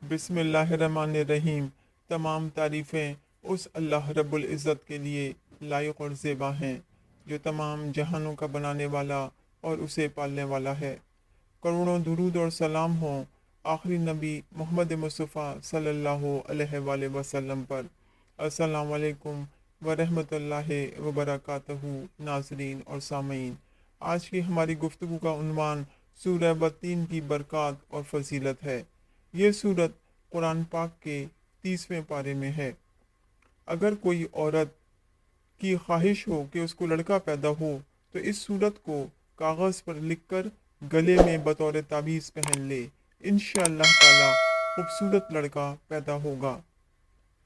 बिस्मिल्लाहिर्रहमानिर्रहीम। तमाम तारीफ़ें उस अल्लाह रब्बुल इज़्ज़त के लिए लायक और ज़ेबा हैं जो तमाम जहानों का बनाने वाला और उसे पालने वाला है। करोड़ों दुरूद और सलाम हो आखिरी नबी मोहम्मद मुस्तफ़ा सल्लल्लाहु अलैहि वसल्लम पर। अस्सलाम वालेकुम व रहमतुल्लाहि व बरकातहू। नाज़रीन और सामीन, आज की हमारी गुफ्तगू का उन्वान सूरह बत्तीन की बरक़ात और फजीलत है। ये सूरत कुरान पाक के 30वें पारे में है। अगर कोई औरत की ख्वाहिश हो कि उसको लड़का पैदा हो तो इस सूरत को कागज़ पर लिखकर गले में बतौर ताबीज़ पहन ले। इंशाअल्लाह ताला खूबसूरत लड़का पैदा होगा।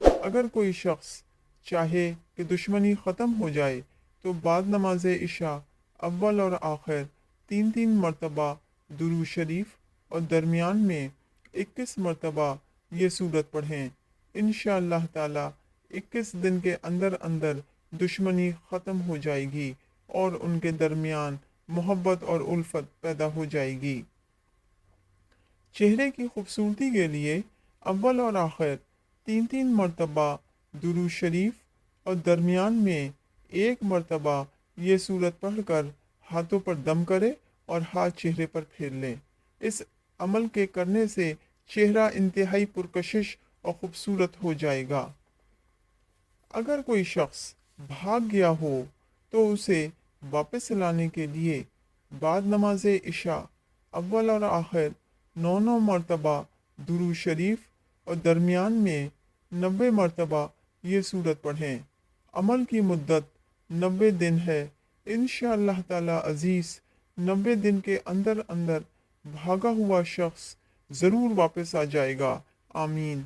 अगर कोई शख्स चाहे कि दुश्मनी ख़त्म हो जाए तो बाद नमाज इशा अव्वल और आखिर 3 मरतबा दुरूद शरीफ और दरमियान में 21 मरतबा ये सूरत पढ़ें। इंशाअल्लाह ताला 21 दिन के अंदर अंदर दुश्मनी ख़त्म हो जाएगी और उनके दरमियान मोहब्बत और उल्फत पैदा हो जाएगी। चेहरे की खूबसूरती के लिए अव्वल और आखिर 3 मरतबा दुरूद शरीफ और दरमियान में 1 मरतबा ये सूरत पढ़कर हाथों पर दम करे और हाथ चेहरे पर फेर लें। इस अमल के करने से चेहरा इंतहाई पुरकशिश और खूबसूरत हो जाएगा। अगर कोई शख्स भाग गया हो तो उसे वापस लाने के लिए बाद नमाज इशा अव्वल और आखिर 9 मरतबा दुरूद शरीफ और दरमियान में 90 मरतबा ये सूरत पढ़ें। अमल की मुद्दत 90 दिन है। इंशाअल्लाह ताला अज़ीज़ 90 दिन के अंदर अंदर भागा हुआ शख्स ज़रूर वापस आ जाएगा। आमीन।